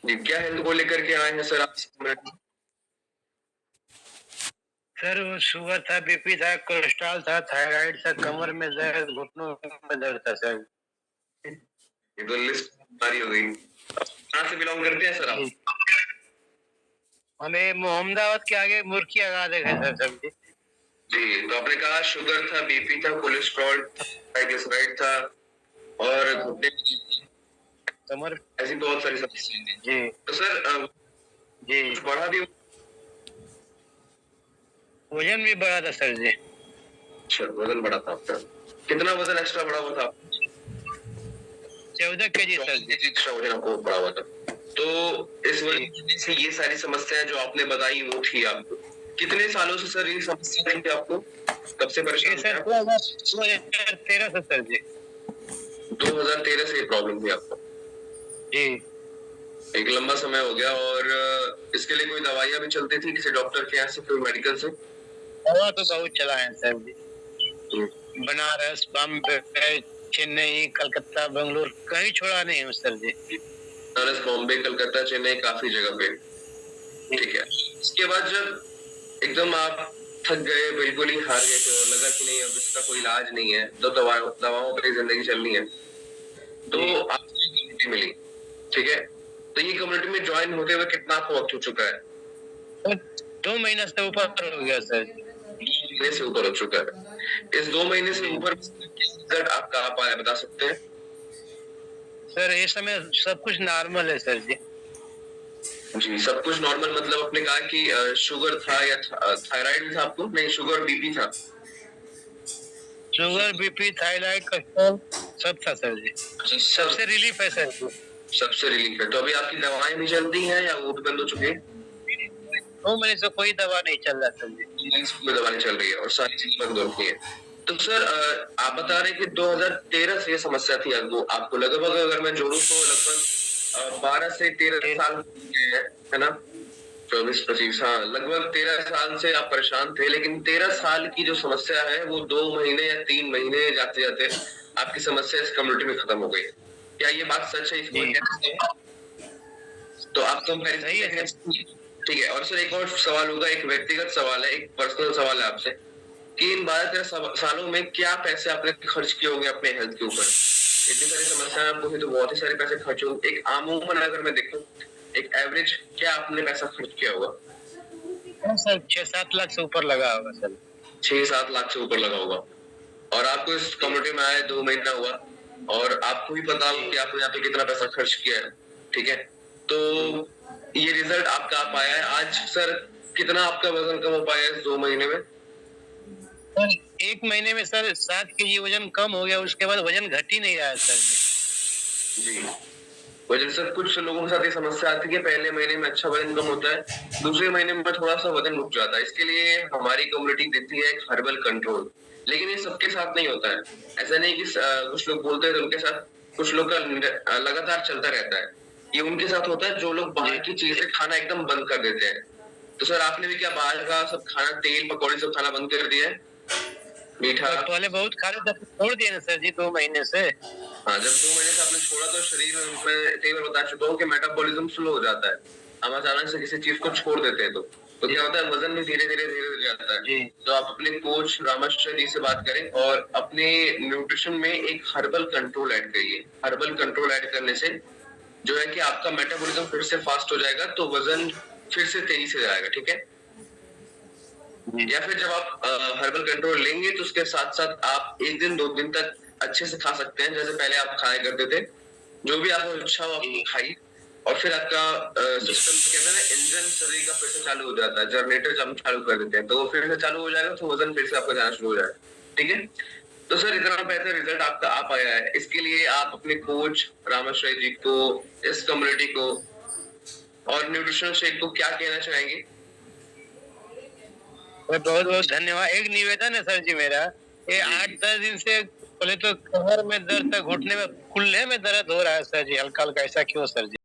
जी, क्या हेल्थ को लेकर के आए हैं सर आप? सर वो शुगर था, बीपी था, कोलेस्ट्रॉल था, थायराइड था, कमर में दर्द, घुटनों में दर्द था सर। ये तो लिस्ट भारी हो गई। कहाँ से बिलोंग करते हैं सर आप? हमें मोहम्मदाबाद के आगे मुर्की आगाज है सर सब्जी। जी, तो आपने कहा शुगर था, बीपी था, कोलेस्ट्रॉल था, ट्राइग्लिसराइड था और घुटने की कमर। ऐसी बहुत सारी समस्याएं हैं। जी तो सर जी। कुछ बढ़ा भी? वजन भी बढ़ा था सर जी। अच्छा, वजन बढ़ा था आपका। कितना वजन एक्स्ट्रा बढ़ा हुआ था? 14 kg सर 14 जी। केजी एक्स्ट्रा वजन आपको बढ़ा हुआ था। तो इस वजह से ये सारी समस्याएं जो आपने बताई वो थी आपको। कितने सालों से सर ये समस्या थी आपको? कब से ये परेशान थे सर आप? 2013 से सर जी। 2013 से ये प्रॉब्लम थी आपको। जी। एक लंबा समय हो गया और इसके लिए कोई दवाइयाँ भी चलती थी किसी डॉक्टर के यहाँ से, फिर मेडिकल से? दवा तो बहुत चलाए हैं सर जी। हम्म, बनारस, बॉम्बे, चेन्नई, कलकत्ता, बेंगलुरु, कहीं छोड़ा नहीं हूँ सर जी। बनारस, बॉम्बे, कलकत्ता, चेन्नई, काफी जगह पे। ठीक है। इसके बाद जब एकदम आप थक गए, बिल्कुल ही हार गए थे और लगा कि नहीं अब इसका कोई इलाज नहीं है, तो दवाओं पे जिंदगी चलनी है, तो आपको ये कम्युनिटी मिली। ठीक है। तो ये कम्युनिटी में ज्वाइन होते हुए कितना आपको वक्त हो चुका है? तो 2 महीना से ऊपर हो गया सर। 2 महीने से ऊपर हो चुका है। इस 2 महीने से ऊपर रिजल्ट आप कहाँ पाए बता सकते हैं? सर इस समय सब कुछ नॉर्मल है सर जी। जी, सब कुछ नॉर्मल मतलब आपने कहा कि शुगर था या थायराइड भी था आपको? नहीं, शुगर बीपी था। शुगर, बीपी, थायराइड, कोलेस्ट्रॉल सब था सर जी। अच्छा, सबसे रिलीफ है सर जी। सबसे रिलीफ है। तो अभी आपकी दवाएं भी चल रही हैं या वो भी बंद हो चुकी है? 2 महीने से कोई दवा नहीं चल रहा सर जी। में दवाएं चल रही है और सारी चीजें बंद हो रखी है। तो सर आप बता रहे हैं कि 2013 से ये समस्या थी आपको लगभग अगर मैं जोड़ूं तो लगभग 12 से 13 साल हो गए हैं, है ना? 24-25, हाँ, लगभग 13 साल से आप परेशान थे, लेकिन 13 साल की जो समस्या है वो 2 महीने या 3 महीने जाते जाते आपकी समस्या इस कम्युनिटी में खत्म हो गई है। क्या ये बात सच है? इसको कह सकते हैं? तो आप सही है कंपैरिजन। सर। ठीक है। और सर एक और सवाल होगा, एक व्यक्तिगत सवाल है, एक पर्सनल सवाल है आपसे कि इन 12-13 सालों में क्या पैसे आपने खर्च किए होंगे अपने हेल्थ के ऊपर? इतनी सारी समस्याएं आपको हुई तो बहुत ही सारे पैसे खर्च होंगे। एक अमूमन अगर मैं देखूं, एक एवरेज क्या आपने पैसा खर्च किया होगा? हाँ सर, 6-7 लाख से ऊपर लगा होगा सर। 6-7 लाख से ऊपर लगा होगा। और आपको इस कम्युनिटी में आए 2 महीना हुआ और आपको भी पता हो कि आपने यहाँ पे कितना पैसा खर्च किया है। ठीक है। तो ये रिजल्ट आपका आ पाया है आज सर। कितना आपका वजन कम हो पाया है इस 2 महीने में? सर 1 महीने में सर 7 kg वजन कम हो गया, उसके बाद वजन घट ही नहीं रहा है सर जी। जी। वजन सर कुछ लोगों के साथ ये समस्या आती है कि पहले महीने में अच्छा वजन कम होता है, दूसरे महीने में थोड़ा सा वजन रुक जाता है। इसके लिए हमारी कम्युनिटी देती है एक हर्बल कंट्रोल, लेकिन ये सबके साथ नहीं होता है। ऐसा नहीं कि कुछ लोग बोलते हैं तो उनके साथ, कुछ लोग का लगातार चलता रहता है। ये उनके साथ होता है जो लोग बाहर की चीजें खाना एकदम बंद कर देते हैं। तो सर आपने भी क्या बाहर का सब खाना, तेल पकौड़े सब खाना बंद कर दिया है? मीठा? तो पहले बहुत खा रहे थे, छोड़ दिए ना सर जी 2 महीने से। हाँ, जब 2 महीने से आपने छोड़ा तो शरीर में, मैं कई बार बता चुका हूँ कि मेटाबॉलिज्म स्लो हो जाता है। हम अचानक से किसी चीज को छोड़ देते हैं तो क्या होता है, वजन भी धीरे धीरे धीरे जाता है। जी। तो आप अपने कोच रामेश्वर जी से बात करें और अपने न्यूट्रिशन में एक हर्बल कंट्रोल ऐड करिए। हर्बल कंट्रोल ऐड करने से जो है कि आपका मेटाबॉलिज्म फिर से फास्ट हो जाएगा, तो वजन फिर से तेजी से जाएगा। ठीक है। या फिर जब आप हर्बल कंट्रोल लेंगे तो उसके साथ साथ आप 1 दिन 2 दिन तक अच्छे से खा सकते हैं जैसे पहले आप खाया करते थे। जो भी आपको इच्छा हो आप खाइए और फिर आपका सिस्टम कहते हैं ना, इंजन शरीर का फिर से चालू हो जाता है, जनरेटर जब हम चालू कर देते हैं तो वो फिर से चालू हो जाएगा, तो वजन फिर से आपका जाना शुरू हो जाएगा। ठीक है। तो सर इतना बेहतर रिजल्ट आपका आ पाया है, इसके लिए आप अपने कोच रामेश्वर जी को, इस कम्युनिटी को और न्यूट्रिशन शेक को क्या कहना चाहेंगे? बहुत बहुत धन्यवाद। एक निवेदन है सर जी मेरा, ये 8-10 दिन से बोले तो कमर में दर्द था, घुटने में, कुल्ले में दर्द हो रहा है सर जी, हल्का हल्का। ऐसा क्यों सर जी?